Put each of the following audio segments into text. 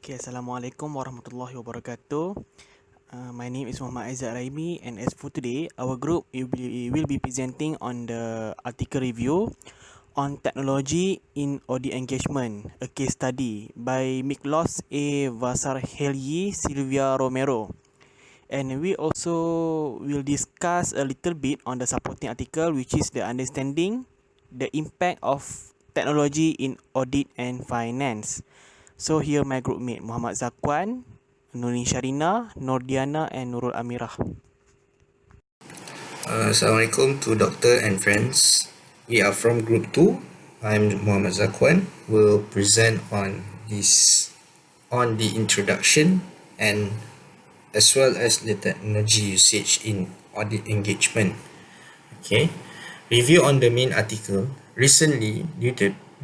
Okay, Assalamualaikum warahmatullahi wabarakatuh. My name is Muhammad Aizat Raimi, and as for today, our group will be presenting on the article review on technology in audit engagement, a case study by Miklos A. Vasarhelyi Silvia Romero. And we also will discuss a little bit on the supporting article, which is the understanding the impact of technology in audit and finance. So here my group mate Muhammad Zakwan, Nurin Sharina, Nordiana and Nurul Amirah. Assalamualaikum to doctor and friends. We are from group 2. I'm Muhammad Zakwan. Will present on the introduction and as well as the technology usage in audit engagement. Okay. Review on the main article. Recently,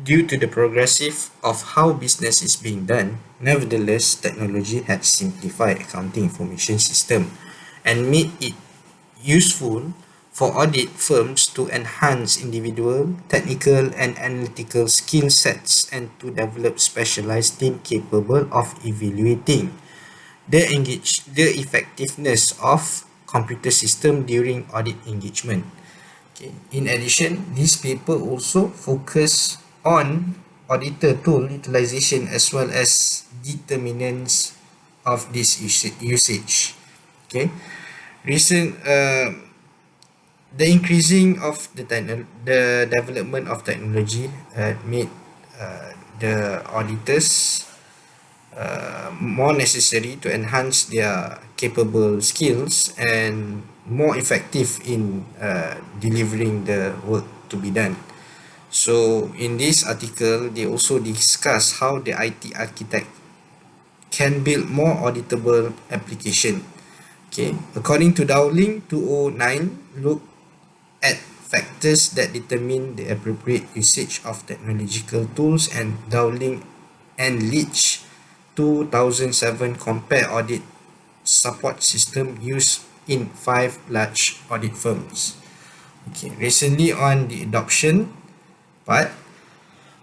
due to the progressive of how business is being done, nevertheless, technology had simplified accounting information system and made it useful for audit firms to enhance individual, technical, and analytical skill sets and to develop specialized team capable of evaluating the effectiveness of computer system during audit engagement. Okay. In addition, this paper also focus on auditor tool utilization as well as determinants of this usage. Okay. Recent the increasing of the development of technology made the auditors more necessary to enhance their capable skills and more effective in delivering the work to be done. So in this article, they also discuss how the IT architect can build more auditable application. Okay, according to Dowling 209, look at factors that determine the appropriate usage of technological tools, and Dowling and Leach 2007 compare audit support system used in 5 large audit firms. Okay, recently on the adoption part,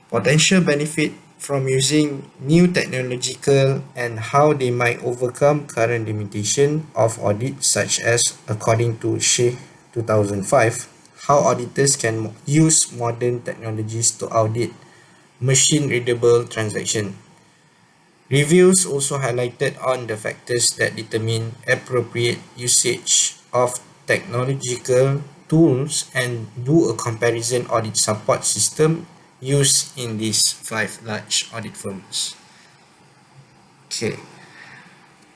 potential benefit from using new technological and how they might overcome current limitation of audit, such as according to Sheikh 2005, how auditors can use modern technologies to audit machine readable transaction. Reviews also highlighted on the factors that determine appropriate usage of technological tools and do a comparison audit support system used in these 5 large audit firms. Okay.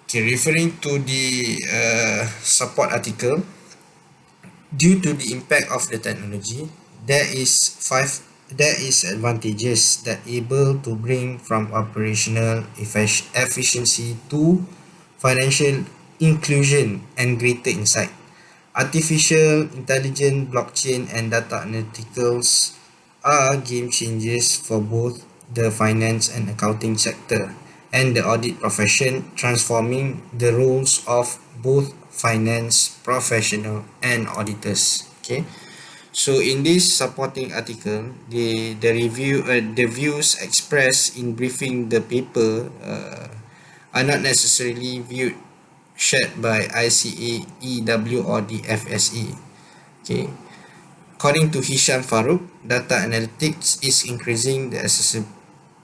Okay, referring to the support article, due to the impact of the technology, there is advantages that able to bring from operational efficiency to financial inclusion and greater insight. Artificial intelligence, blockchain, and data analyticals are game changers for both the finance and accounting sector and the audit profession, transforming the roles of both finance professional and auditors. Okay, so in this supporting article, the views expressed in briefing the paper are not necessarily viewed shared by ICA, EW, or the FSA. Okay. According to Hisham Farouk, data analytics is increasing the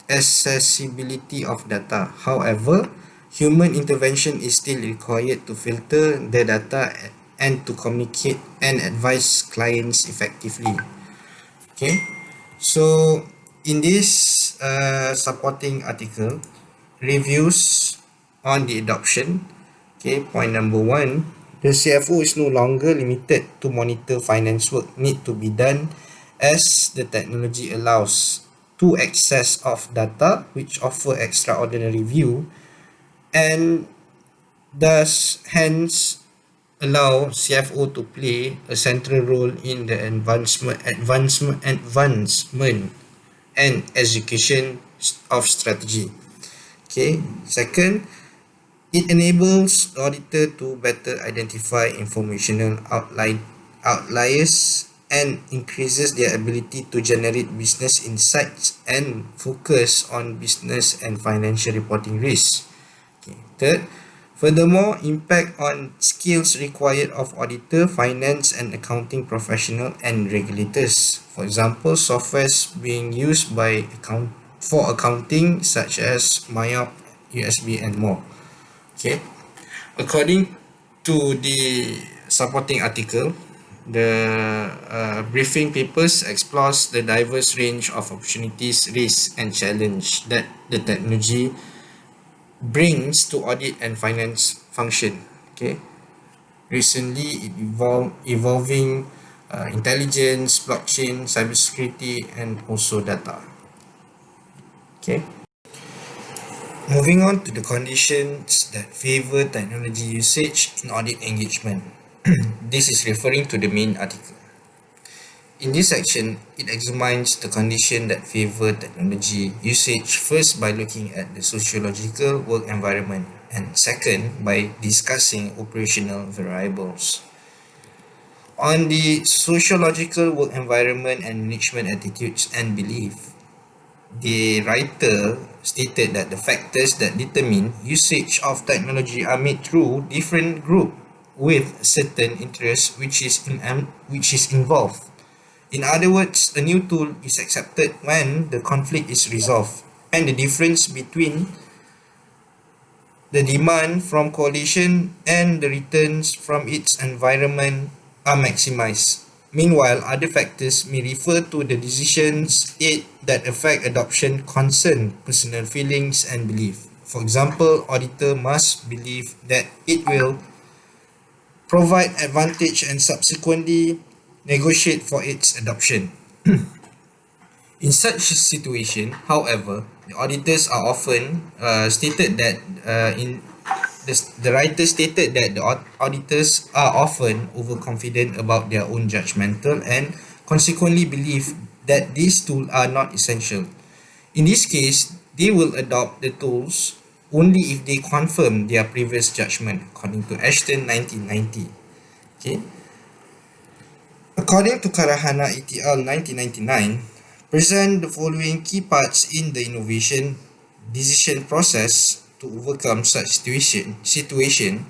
accessibility of data. However, human intervention is still required to filter the data and to communicate and advise clients effectively. Okay, so in this supporting article, reviews on the adoption. Okay, point number 1, the CFO is no longer limited to monitor finance work need to be done as the technology allows to access of data which offer extraordinary view and thus hence allow CFO to play a central role in the advancement and execution of strategy. Okay, second, it enables the auditor to better identify informational outliers and increases their ability to generate business insights and focus on business and financial reporting risks. Okay. Third, furthermore, impact on skills required of auditor, finance and accounting professional and regulators. For example, softwares being used for accounting such as MyOp, USB and more. Okay. According to the supporting article, the briefing papers explores the diverse range of opportunities, risks and challenge that the technology brings to audit and finance function. Okay. Recently, evolving intelligence, blockchain, cybersecurity, and also data. Okay. Moving on to the conditions that favor technology usage in audit engagement. This is referring to the main article. In this section, it examines the condition that favor technology usage, first by looking at the sociological work environment and second by discussing operational variables. On the sociological work environment and management attitudes and belief, the writer stated that the factors that determine usage of technology are made through different groups with certain interests which is involved. In other words, a new tool is accepted when the conflict is resolved and the difference between the demand from coalition and the returns from its environment are maximized. Meanwhile, other factors may refer to the decisions that affect adoption, concern personal feelings and belief. For example, auditor must believe that it will provide advantage and subsequently negotiate for its adoption. In such a situation, however, the auditors are often stated that the writer stated that the auditors are often overconfident about their own judgmental and consequently believe that these tools are not essential. In this case, they will adopt the tools only if they confirm their previous judgment, according to Ashton 1990. Okay. According to Karahana et al. 1999, present the following key parts in the innovation decision process to overcome such situation.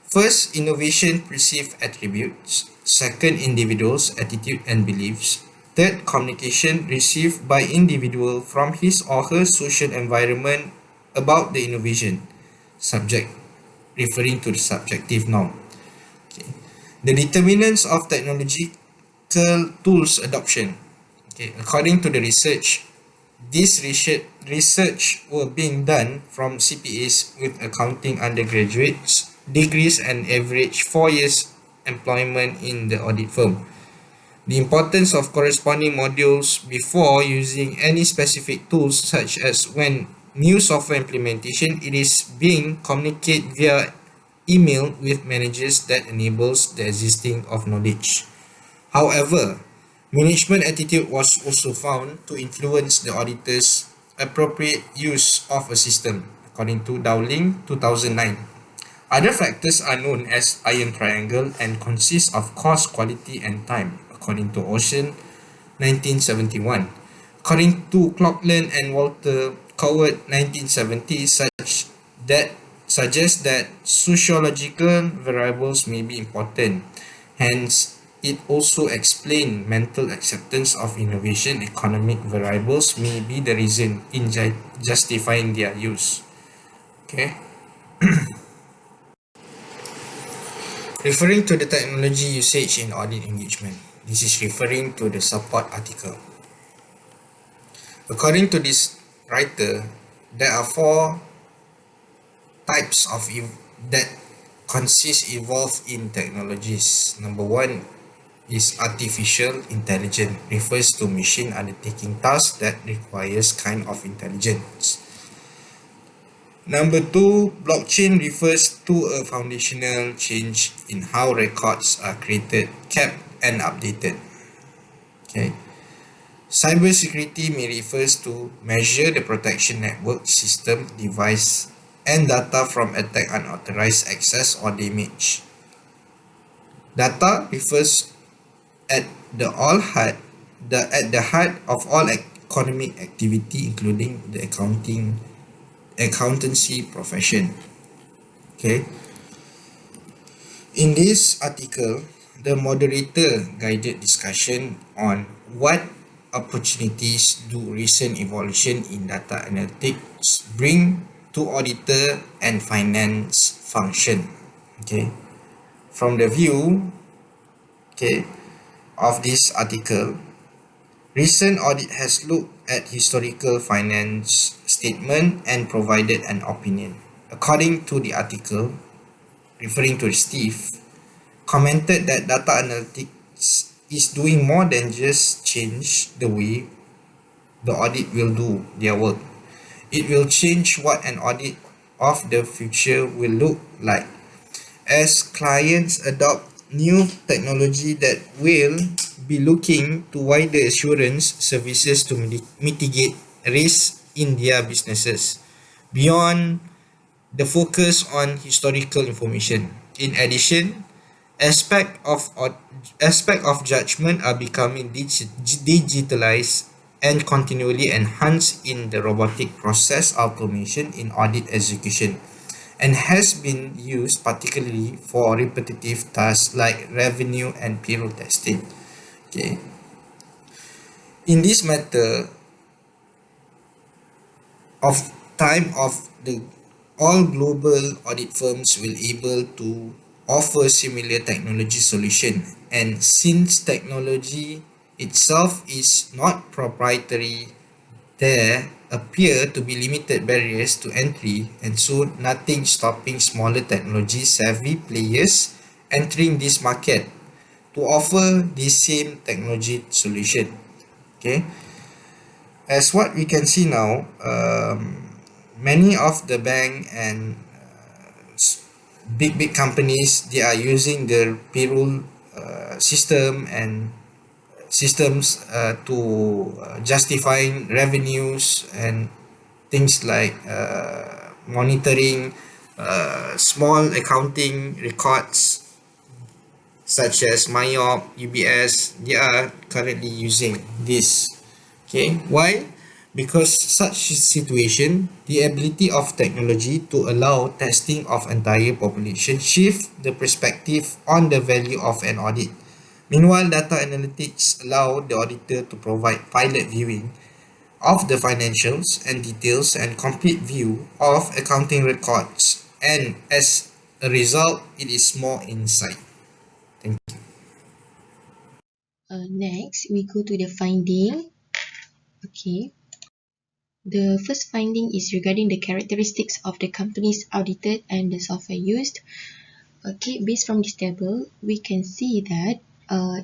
First, innovation perceived attributes. Second, individuals' attitude and beliefs. Third, communication received by individual from his or her social environment about the innovation. Subject, referring to the subjective norm. Okay. The determinants of technological tools adoption. Okay. According to the research, this research were being done from CPAs with accounting undergraduates degrees and average 4 years employment in the audit firm. The importance of corresponding modules before using any specific tools, such as when new software implementation, it is being communicated via email with managers that enables the existing of knowledge. However, management attitude was also found to influence the auditor's appropriate use of a system, according to Dowling 2009. Other factors are known as iron triangle and consist of cost, quality and time, according to Ocean 1971. According to Clockland and Walter Coward 1970, suggests that sociological variables may be important. Hence, it also explains mental acceptance of innovation. Economic variables may be the reason in justifying their use. Okay. Referring to the technology usage in audit engagement. This is referring to the support article. According to this writer, there are 4 types of that evolve in technologies. Number 1 is artificial intelligence, refers to machine undertaking tasks that requires kind of intelligence. Number 2, blockchain, refers to a foundational change in how records are created, kept and updated. Okay. Cybersecurity may refers to measure the protection network, system, device and data from attack, unauthorized access or damage. Data refers at the all heart the at the heart of all economic activity, including the accountancy profession. Okay. In this article, the moderator guided discussion on what opportunities do recent evolution in data analytics bring to auditor and finance function. Okay. From the view, okay, of this article, recent audit has looked at historical finance statement and provided an opinion. According to the article, referring to Steve, commented that data analytics is doing more than just change the way the audit will do their work. It will change what an audit of the future will look like as clients adopt new technology that will be looking to wider assurance services to mitigate risk in their businesses beyond the focus on historical information. In addition, aspect of aspect of judgment are becoming digitalized and continually enhanced in the robotic process automation in audit execution, and has been used particularly for repetitive tasks like revenue and payroll testing. Okay. In this matter of time of the all global audit firms will able to offer similar technology solution, and since technology itself is not proprietary, there appear to be limited barriers to entry, and so nothing stopping smaller technology savvy players entering this market to offer the same technology solution. Okay, as what we can see now, many of the bank and big companies, they are using their payroll system and systems to justifying revenues and things like monitoring small accounting records such as MyOp, UBS. They are currently using this. Okay, why? Because such situation, the ability of technology to allow testing of entire population shift the perspective on the value of an audit. Meanwhile, data analytics allow the auditor to provide pilot viewing of the financials and details and complete view of accounting records, and as a result, it is more insight. Thank you. Next, we go to the finding. Okay. The first finding is regarding the characteristics of the companies audited and the software used. Okay, based from this table, we can see that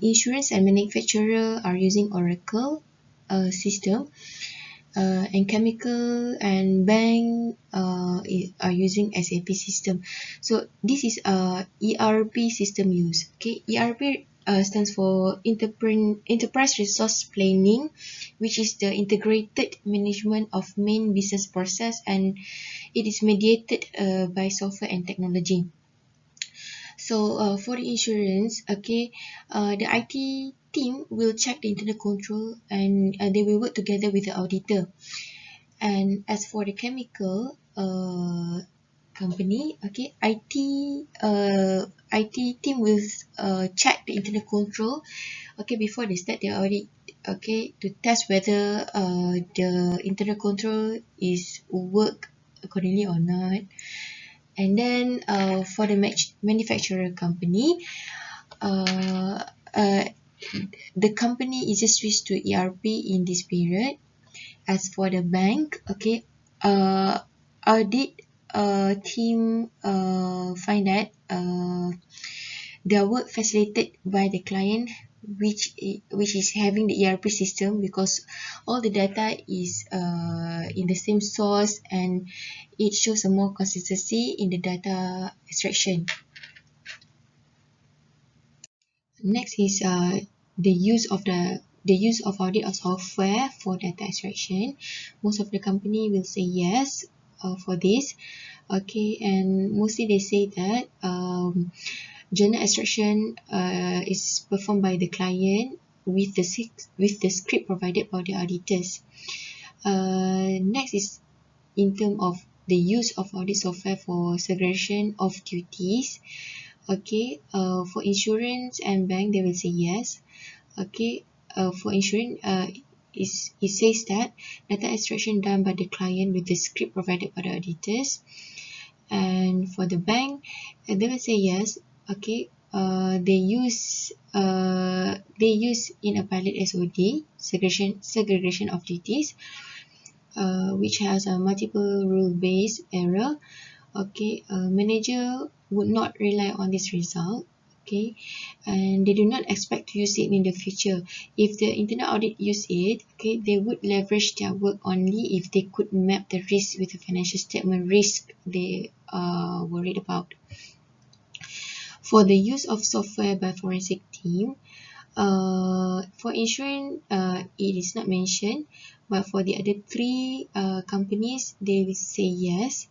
insurance and manufacturer are using Oracle system, and chemical and bank are using SAP system. So this is a ERP system use. Okay, ERP stands for Enterprise Resource Planning, which is the integrated management of main business process, and it is mediated by software and technology. So for the insurance, okay, the IT team will check the internal control, and they will work together with the auditor. And as for the chemical company, okay, IT team will check the internal control, okay, before they start the audit, okay, to test whether the internal control is work accordingly or not. And then for the manufacturer company, uh, uh, the company is just switched to ERP in this period. As for the bank, okay, audit team find that their work facilitated by the client, which is having the ERP system, because all the data is in the same source, and it shows a more consistency in the data extraction. Next is the use of audit of software for data extraction. Most of the company will say yes for this. Okay, and mostly they say that journal extraction is performed by the client, with the script provided by the auditors. Next is in terms of the use of audit software for segregation of duties. Okay, for insurance and bank, they will say yes. Okay, for insurance, it says that data extraction done by the client with the script provided by the auditors. And for the bank, they will say yes. Okay, they use in a pilot SOD segregation of duties, which has a multiple rule-based error. Okay, manager would not rely on this result. Okay, and they do not expect to use it in the future. If the internal audit use it, okay, they would leverage their work only if they could map the risk with the financial statement risk they are worried about. For the use of software by forensic team, for insurance, it is not mentioned, but for the other three companies, they will say yes.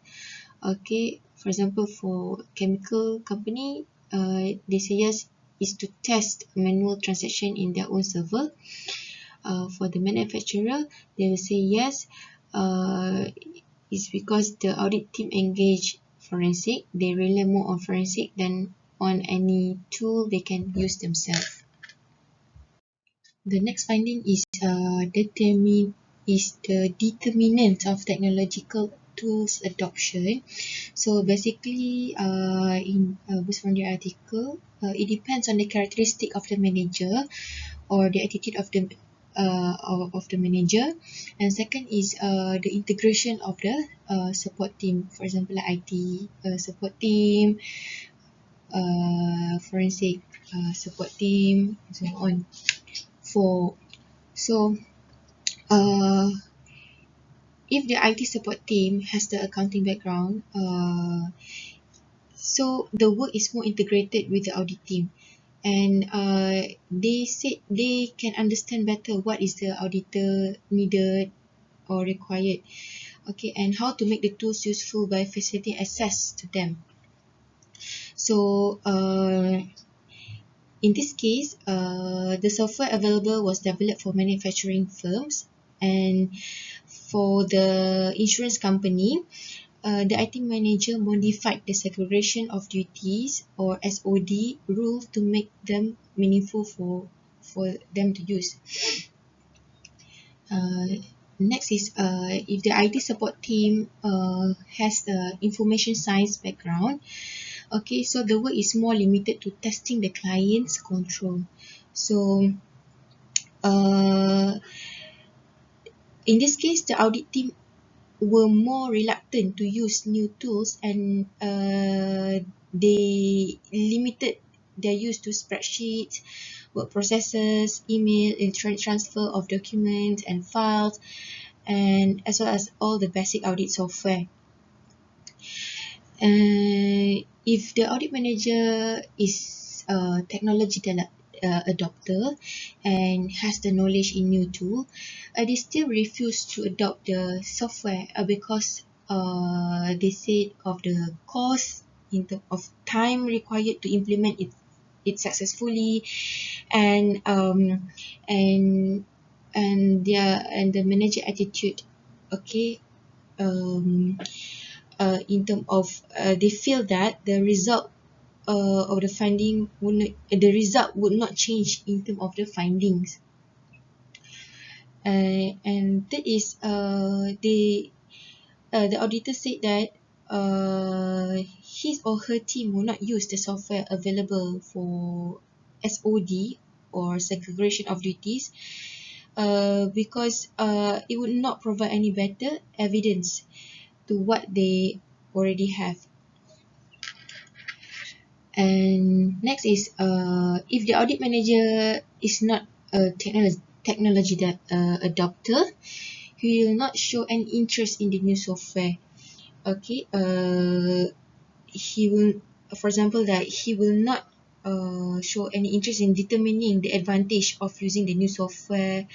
Okay, for example, for chemical company, they say yes is to test manual transaction in their own server. For the manufacturer, they will say yes, is because the audit team engage forensic. They rely more on forensic than on any tool they can use themselves. The next finding is the determinant of technological tools adoption. So basically, based from the article, it depends on the characteristic of the manager or the attitude of the manager. And second is the integration of the support team. For example, like IT support team, forensic support team, and so on. So if the IT support team has the accounting background, so the work is more integrated with the audit team, and they said they can understand better what is the auditor needed or required, okay, and how to make the tools useful by facilitating access to them. So in this case, the software available was developed for manufacturing firms, and for the insurance company, the IT manager modified the segregation of duties or SOD rule to make them meaningful for them to use. Next is if the IT support team has the information science background, okay, so the work is more limited to testing the client's control. So in this case, the audit team were more reluctant to use new tools, and they limited their use to spreadsheets, work processes, email, electronic transfer of documents and files, and as well as all the basic audit software. If the audit manager is a technology adopter and has the knowledge in new tool, they still refuse to adopt the software because they said of the cost in terms of time required to implement it successfully, and and the manager attitude, okay, in terms of they feel that the result of the finding the result would not change in terms of the findings, and that is the auditor said that his or her team will not use the software available for SOD or segregation of duties because it would not provide any better evidence to what they already have. And next is if the audit manager is not a technology adopter, he will not show any interest in the new software. Okay, he will, for example, that he will not show any interest in determining the advantage of using the new software.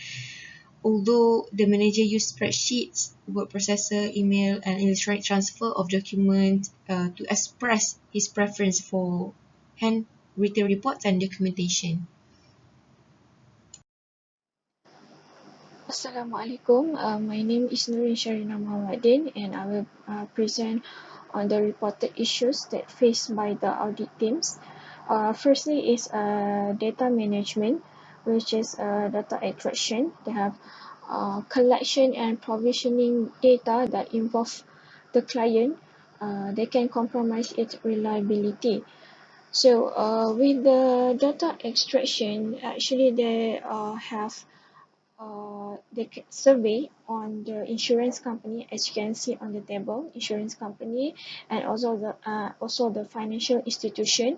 Although the manager used spreadsheets, word processor, email, and electronic transfer of documents to express his preference for handwritten reports and documentation. Assalamualaikum. My name is Nurin Sharina Muhammadin, and I will present on the reported issues that faced by the audit teams. Firstly is data management, which is data extraction. They have collection and provisioning data that involve the client. They can compromise its reliability. So with the data extraction, actually they have survey on the insurance company, as you can see on the table, insurance company, and also the financial institution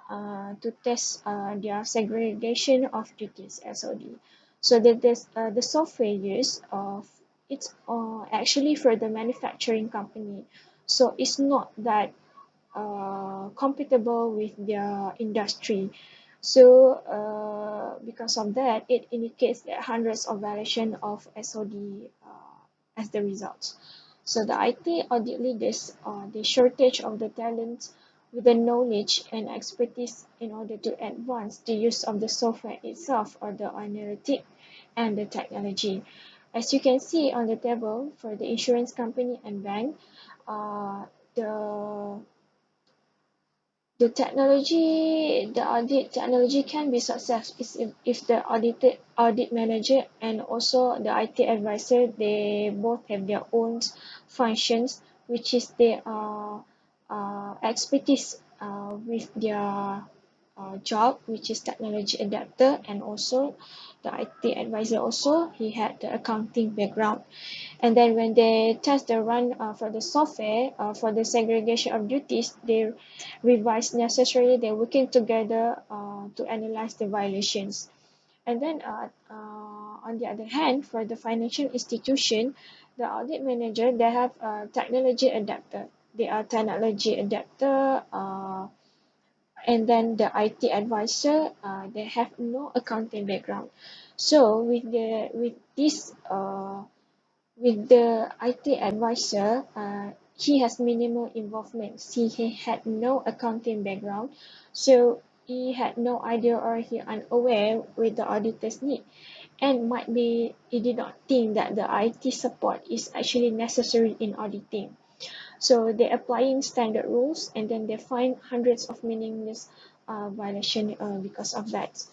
to test their segregation of duties SOD. So the software used it's actually for the manufacturing company, so it's not that compatible with their industry. So because of that, it indicates that hundreds of violations of SOD as the result. So the IT audit leaders, the shortage of the talent with the knowledge and expertise in order to advance the use of the software itself or the analytic and the technology. As you can see on the table for the insurance company and bank, uh, the the audit technology can be success is if the audit manager and also the IT advisor, they both have their own functions, which is their expertise with their job, which is technology adapter, and also the IT advisor also he had the accounting background. And then when they test the run for the software for the segregation of duties, they revise necessarily. They're working together to analyze the violations. And then on the other hand, for the financial institution, the audit manager, they have a technology adapter. They are technology adapter, and then the IT advisor, they have no accounting background. So with this with the IT advisor, he has minimal involvement. He had no accounting background, so he had no idea or he unaware with the auditor's need, and might be he did not think that the IT support is actually necessary in auditing. So they're applying standard rules, and then they find hundreds of meaningless violation because of that.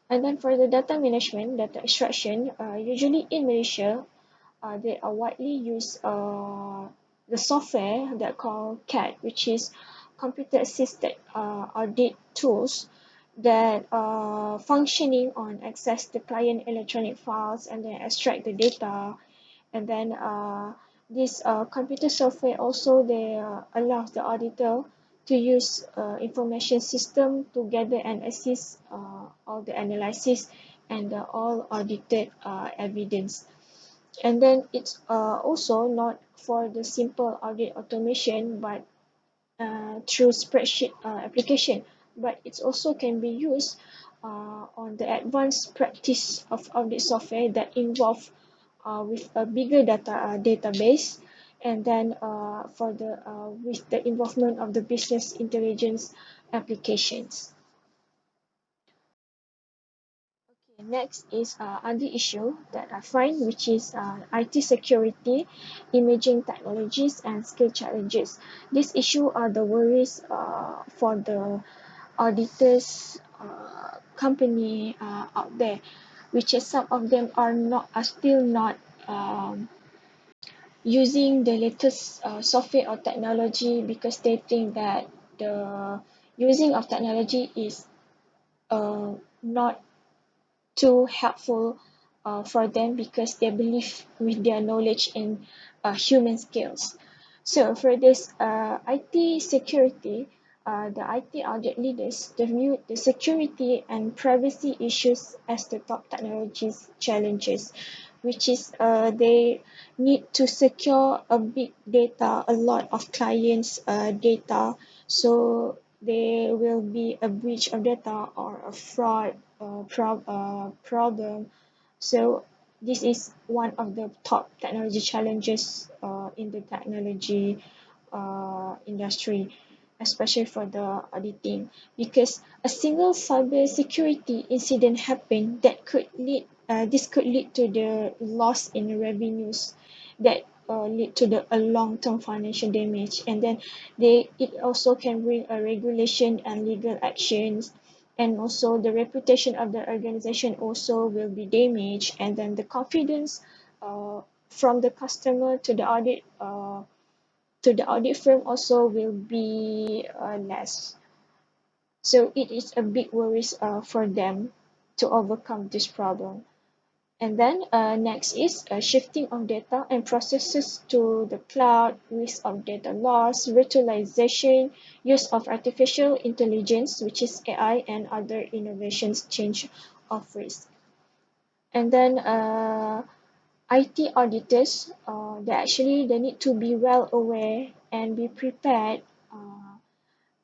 And then for the data management, data extraction, usually in Malaysia, they are widely used the software that called CAD, which is computer assisted audit tools that are functioning on access the client electronic files and then extract the data. And then this computer software also they allows the auditor to use information system to gather and assist all the analysis and all audited evidence. And then it's also not for the simple audit automation, but through spreadsheet application, but it also can be used on the advanced practice of audit software that involve with a bigger database, and then for the with the involvement of the business intelligence applications. Next is other issue that I find, which is IT security, emerging technologies, and skill challenges. These issues are the worries for the auditors company out there, which is some of them are still not using the latest software or technology because they think that the using of technology is not too helpful for them because they believe with their knowledge in human skills. So for this IT security, the IT audit leaders they view the security and privacy issues as the top technologies challenges, which is they need to secure a big data, a lot of clients' data, so there will be a breach of data or a fraud problem. So this is one of the top technology challenges in the technology industry, especially for the auditing, because a single cyber security incident happen that could lead this could lead to the loss in revenues that lead to the a long-term financial damage, and then it also can bring a regulation and legal actions, and also the reputation of the organization also will be damaged, and then the confidence uh, from the customer to the audit firm also will be less. So it is a big worries for them to overcome this problem. And then next is shifting of data and processes to the cloud, risk of data loss, virtualization, use of artificial intelligence, which is AI, and other innovations change of risk. And then IT auditors, they need to be well aware and be prepared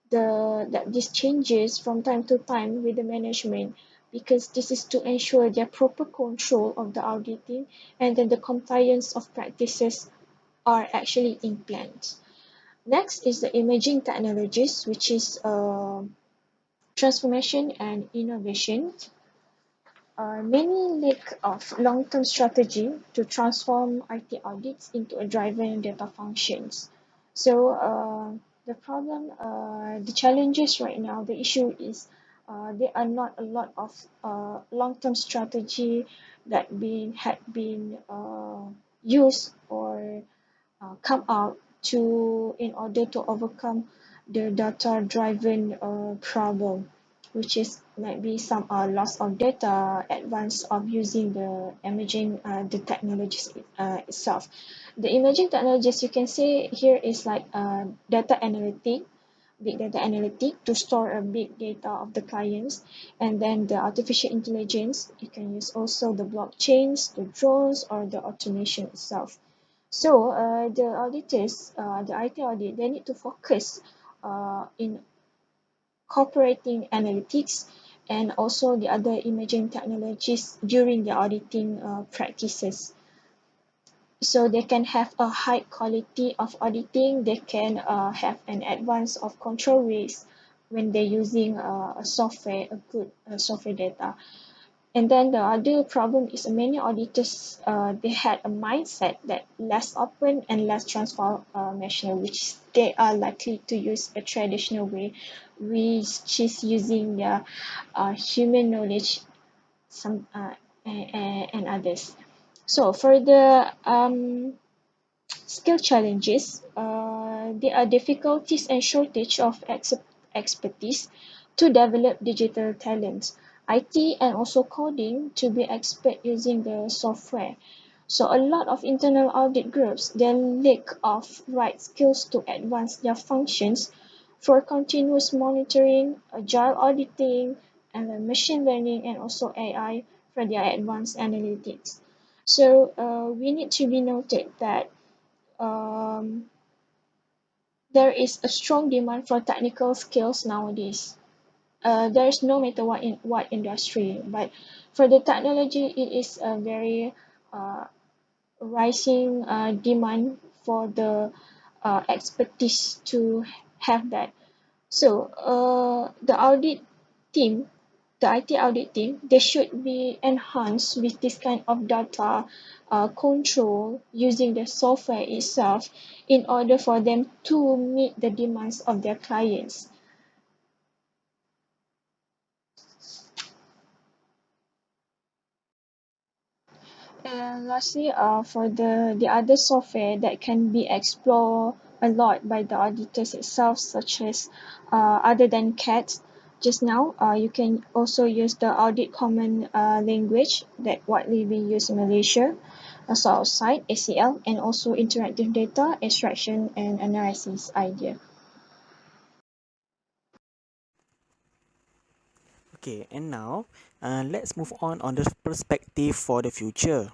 that this changes from time to time with the management, because this is to ensure their proper control of the auditing, and then the compliance of practices are actually in plans. Next is the emerging technologies, which is transformation and innovation. Many lack of long-term strategy to transform IT audits into a driven data functions. So the challenges right now, the issue is there are not a lot of long-term strategy that had been used or come out to in order to overcome the data driven problem, which is might be some loss of data, advance of using the emerging the technologies itself. The emerging technologies you can say here is like data analytic, big data analytic to store a big data of the clients, and then the artificial intelligence you can use also the blockchains, the drones, or the automation itself. So the auditors, the IT audit, they need to focus in cooperating analytics and also the other emerging technologies during the auditing practices. So they can have a high quality of auditing, they can have an advance of control risk when they're using a software, a good software data. And then the other problem is many auditors they had a mindset that less open and less transformational, which they are likely to use a traditional way, which is using their human knowledge, some and others. So for the skill challenges, there are difficulties and shortage of expertise to develop digital talents, IT, and also coding to be expert using the software. So a lot of internal audit groups they lack of right skills to advance their functions for continuous monitoring, agile auditing, and then machine learning, and also AI for their advanced analytics. So we need to be noted that um, there is a strong demand for technical skills nowadays. There is no matter what industry, but for the technology, it is a very uh, rising demand for the expertise to have that. So the audit team, the IT audit team, they should be enhanced with this kind of data control using the software itself in order for them to meet the demands of their clients. And lastly, for the other software that can be explored a lot by the auditors itself, such as other than CAT, just now, you can also use the audit common language that widely being used in Malaysia, also outside ACL, and also interactive data extraction and analysis idea. Okay, and now let's move on the perspective for the future.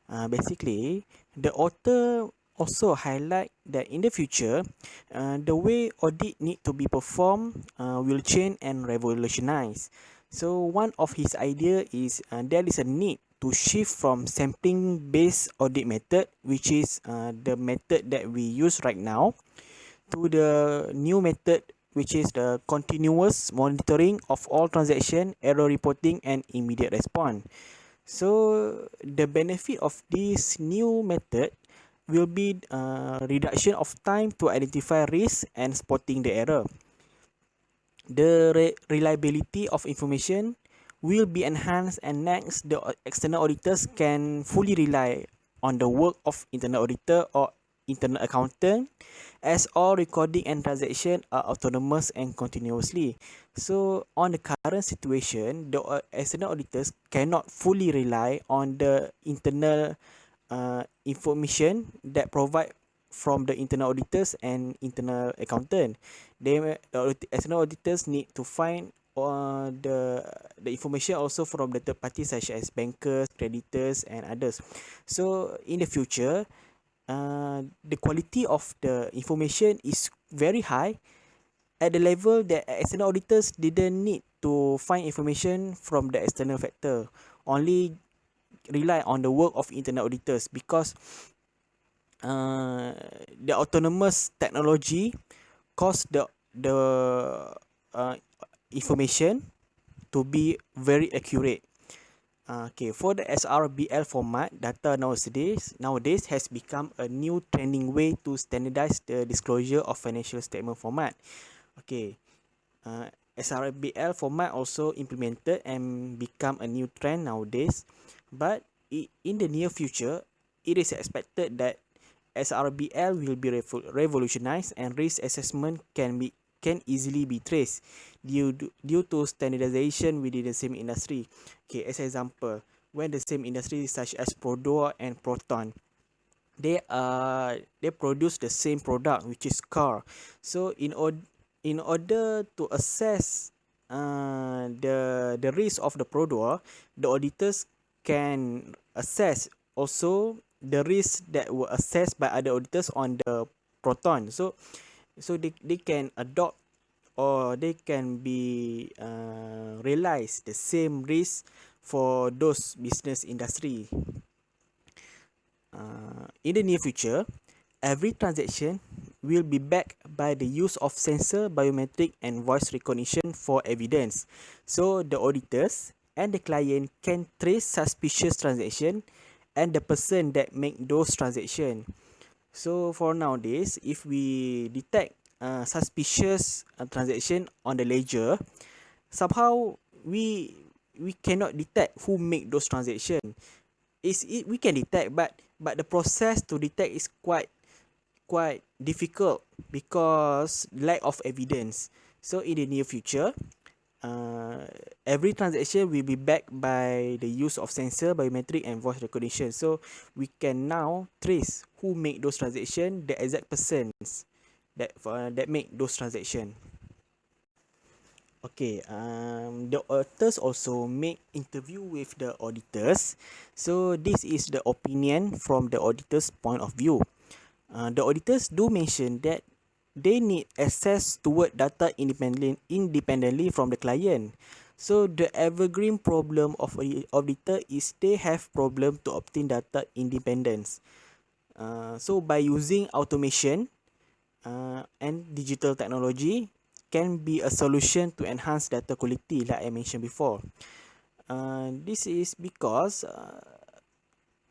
Basically, the author also highlight that in the future, the way audit need to be performed will change and revolutionize. So one of his idea is there is a need to shift from sampling based audit method, which is the method that we use right now, to the new method, which is the continuous monitoring of all transaction, error reporting, and immediate response. So the benefit of this new method will be reduction of time to identify risk and spotting the error. The reliability of information will be enhanced, and next the external auditors can fully rely on the work of internal auditor or internal accountant, as all recording and transaction are autonomous and continuously. So on the current situation, the external auditors cannot fully rely on the internal information that provide from the internal auditors and internal accountant. The external auditors need to find the information also from the third parties such as bankers, creditors, and others. So in the future, the quality of the information is very high at the level that external auditors didn't need to find information from the external factor, only rely on the work of internal auditors, because uh, the autonomous technology cause the uh, information to be very accurate. Okay, for the SRBL format, data nowadays has become a new trending way to standardize the disclosure of financial statement format. Okay, SRBL format also implemented and become a new trend nowadays, but in the near future, it is expected that SRBL will be revolutionized and risk assessment can easily be traced due to standardization within the same industry. Okay, as example, when the same industry such as Prodor and Proton, they produce the same product, which is car. So in order to assess the risk of the product, the auditors can assess also the risk that were assessed by other auditors on the Proton. So they can adopt, or they can be realize the same risk for those business industry. In the near future, every transaction will be backed by the use of sensor, biometric, and voice recognition for evidence. So the auditors and the client can trace suspicious transaction and the person that make those transactions. So for nowadays, if we detect suspicious transaction on the ledger, somehow we cannot detect who make those transactions. We can detect, but the process to detect is quite difficult because lack of evidence. So in the near future, uh, every transaction will be backed by the use of sensor, biometric, and voice recognition. So we can now trace who make those transactions, the exact persons that make those transactions. Okay, the auditors also make interview with the auditors. So this is the opinion from the auditor's point of view. The auditors do mention that they need access toward data independently from the client. So the evergreen problem of auditor is they have problem to obtain data independence. So by using automation and digital technology can be a solution to enhance data quality, like I mentioned before. This is because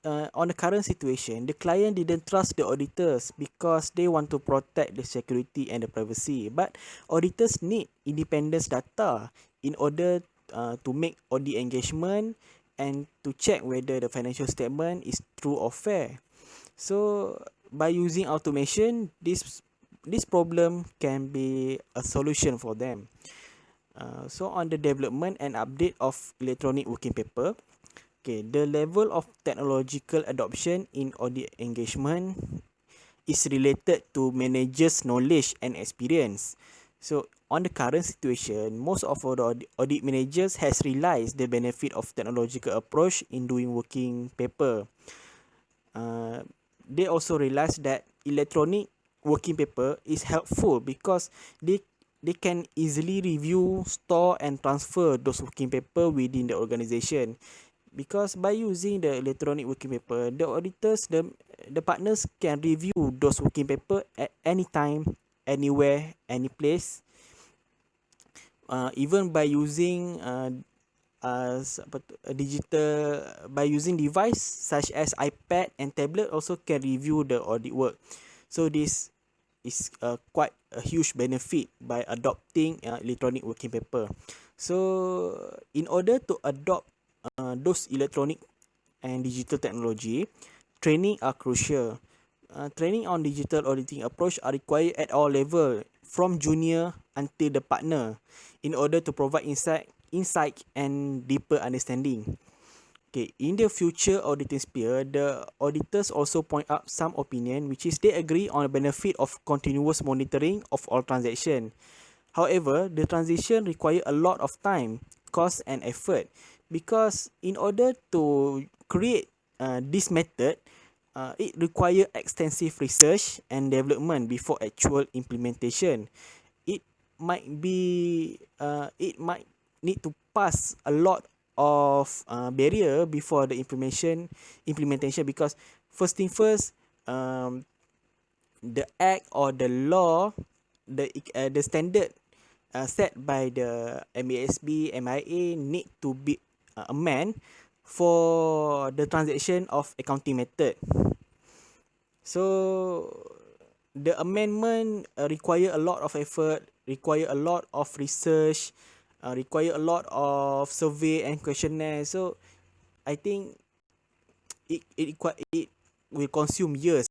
on the current situation, the client didn't trust the auditors because they want to protect the security and the privacy. But auditors need independence data in order to make audit engagement and to check whether the financial statement is true or fair. So by using automation, this problem can be a solution for them. So on the development and update of electronic working paper, okay, the level of technological adoption in audit engagement is related to managers' knowledge and experience. So on the current situation, most of our audit managers has realized the benefit of technological approach in doing working paper. Uh, they also realize that electronic working paper is helpful because they can easily review, store, and transfer those working paper within the organization. Because by using the electronic working paper, the auditors, the partners can review those working paper at any time, anywhere, any place. Even by using digital by using device such as iPad and tablet also can review the audit work. So this is quite a huge benefit by adopting electronic working paper. So in order to adopt those electronic and digital technology, training are crucial. Training on digital auditing approach are required at all level, from junior until the partner, in order to provide insight and deeper understanding. Okay, in the future auditing sphere, the auditors also point out some opinion which is they agree on the benefit of continuous monitoring of all transactions. However, the transition require a lot of time, cost and effort, because in order to create this method, it require extensive research and development before actual implementation. It it might need to pass a lot of barrier before the implementation, because first thing first, the act or the law, the standard set by the MASB, MIA need to be amend for the transaction of accounting method. So the amendment require a lot of effort, require a lot of research, require a lot of survey and questionnaire. So I think it will consume years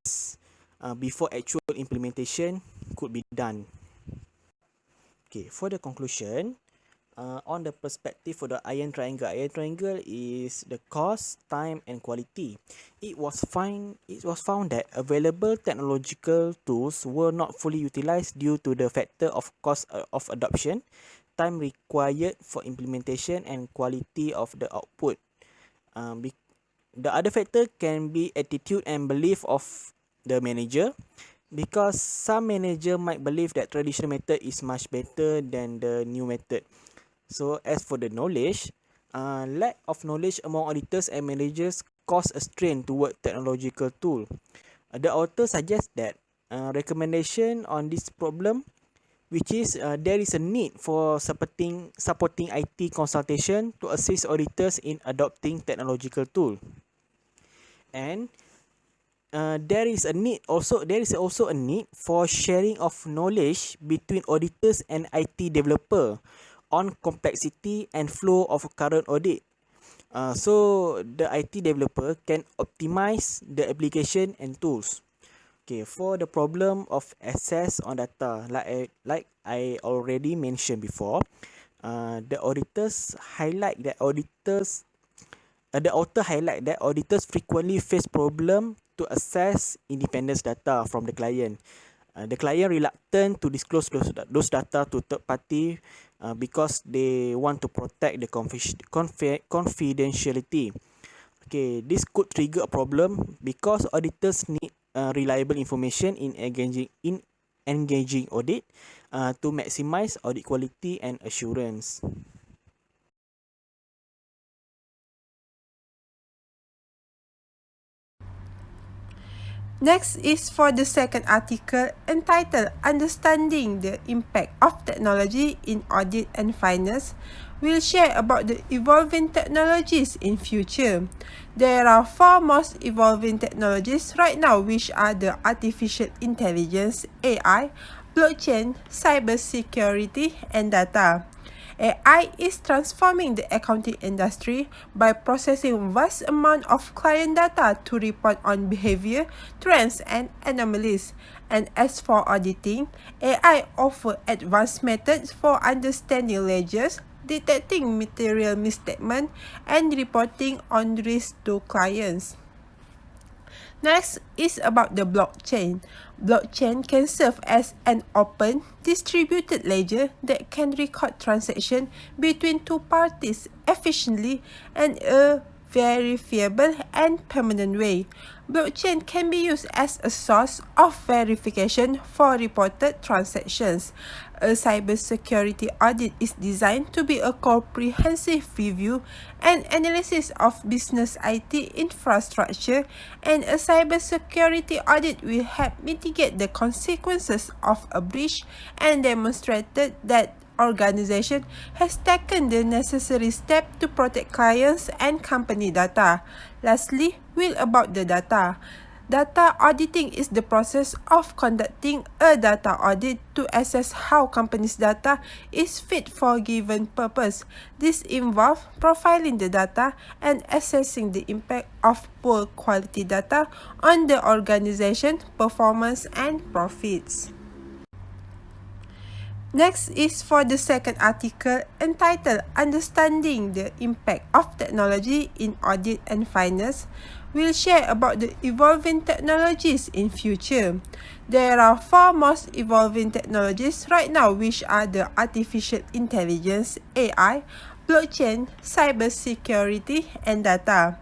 before actual implementation could be done. Okay, for the conclusion, on the perspective for the iron triangle is the cost, time and quality. It was found that available technological tools were not fully utilized due to the factor of cost of adoption, time required for implementation and quality of the output. The other factor can be attitude and belief of the manager, because some manager might believe that traditional method is much better than the new method. So as for the knowledge, lack of knowledge among auditors and managers cause a strain toward technological tool. The author suggests that recommendation on this problem, which is there is a need for supporting IT consultation to assist auditors in adopting technological tool. And there is also a need for sharing of knowledge between auditors and IT developer on complexity and flow of current audit. So the IT developer can optimize the application and tools. Okay, for the problem of access on data, like I already mentioned before, the author highlight that auditors frequently face problem to access independent data from the client. The client reluctant to disclose those data to third party because they want to protect the confidentiality. Okay, this could trigger a problem because auditors need reliable information in engaging audit to maximize audit quality and assurance. Next is for the second article entitled Understanding the Impact of Technology in Audit and Finance. We'll share about the evolving technologies in future. There are four most evolving technologies right now, which are the artificial intelligence, AI, blockchain, cybersecurity, and data. AI is transforming the accounting industry by processing vast amount of client data to report on behavior, trends, and anomalies. And as for auditing, AI offers advanced methods for understanding ledgers, detecting material misstatement, and reporting on risk to clients. Next is about the blockchain. Blockchain can serve as an open, distributed ledger that can record transactions between two parties efficiently and a verifiable and permanent way. Blockchain can be used as a source of verification for reported transactions. A cybersecurity audit is designed to be a comprehensive review and analysis of business IT infrastructure, and a cybersecurity audit will help mitigate the consequences of a breach and demonstrated that organization has taken the necessary step to protect clients and company data. Lastly, will about the data. Data auditing is the process of conducting a data audit to assess how company's data is fit for a given purpose. This involves profiling the data and assessing the impact of poor quality data on the organization, performance, and profits. Next is for the second article entitled Understanding the Impact of Technology in Audit and Finance. We'll share about the evolving technologies in future. There are four most evolving technologies right now, which are the artificial intelligence, AI, blockchain, cybersecurity, and data.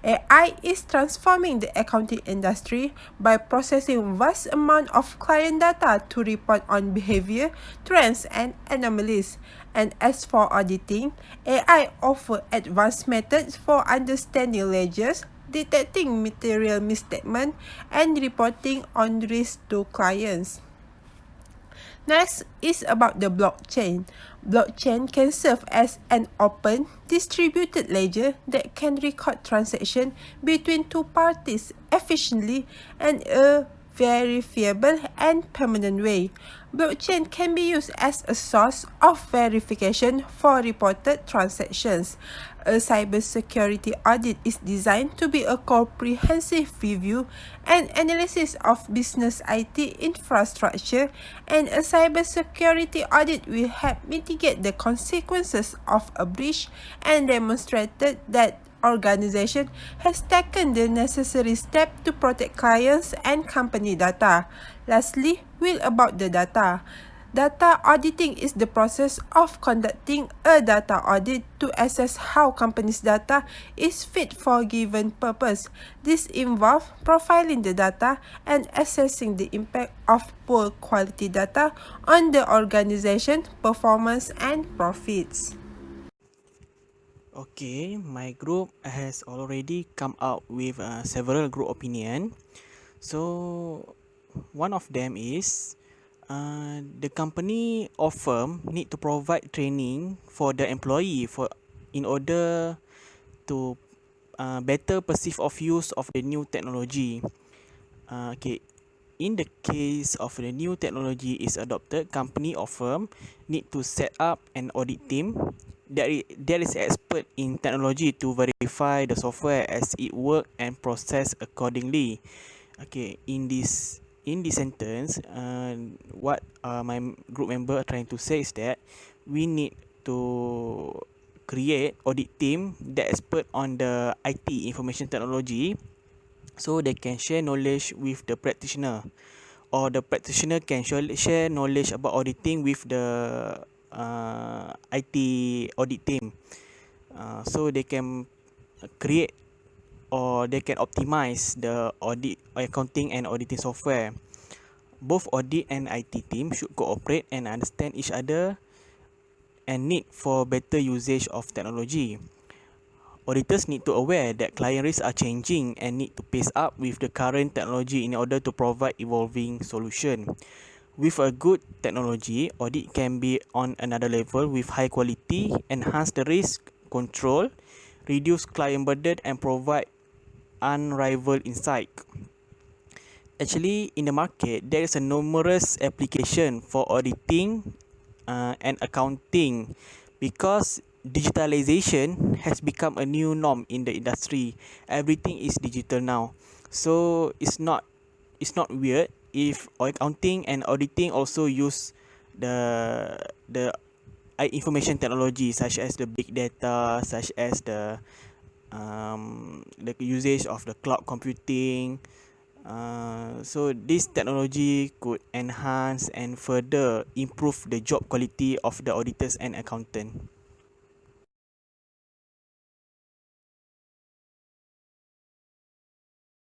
AI is transforming the accounting industry by processing vast amount of client data to report on behavior, trends, and anomalies. And as for auditing, AI offers advanced methods for understanding ledgers, detecting material misstatement, and reporting on risk to clients. Next is about the blockchain. Blockchain can serve as an open, distributed ledger that can record transactions between two parties efficiently and a verifiable and permanent way. Blockchain can be used as a source of verification for reported transactions. A cybersecurity audit is designed to be a comprehensive review and analysis of business IT infrastructure, and a cybersecurity audit will help mitigate the consequences of a breach and demonstrated that organization has taken the necessary step to protect clients and company data. Lastly, will about the data. Data auditing is the process of conducting a data audit to assess how company's data is fit for a given purpose. This involves profiling the data and assessing the impact of poor quality data on the organization, performance, and profits. Okay, my group has already come out with several group opinion. So one of them is the company or firm need to provide training for the employee for in order to better perceive of use of the new technology. Okay, in the case of the new technology is adopted, company or firm need to set up an audit team that is expert in technology to verify the software as it work and process accordingly. Okay, in this sentence, what my group member are trying to say is that we need to create audit team that expert on the IT information technology, so they can share knowledge with the practitioner, or the practitioner can share knowledge about auditing with the IT audit team, so they can create or they can optimize the audit accounting and auditing software. Both audit and IT team should cooperate and understand each other and need for better usage of technology. Auditors need to aware that client risks are changing and need to pace up with the current technology in order to provide evolving solution. With a good technology, audit can be on another level with high quality, enhance the risk control, reduce client burden, and provide unrivaled insight. Actually, in the market, there is a numerous application for auditing and accounting, because digitalization has become a new norm in the industry. Everything is digital now, so it's not weird if accounting and auditing also use the information technology, such as the big data, such as the usage of the cloud computing. So this technology could enhance and further improve the job quality of the auditors and accountant.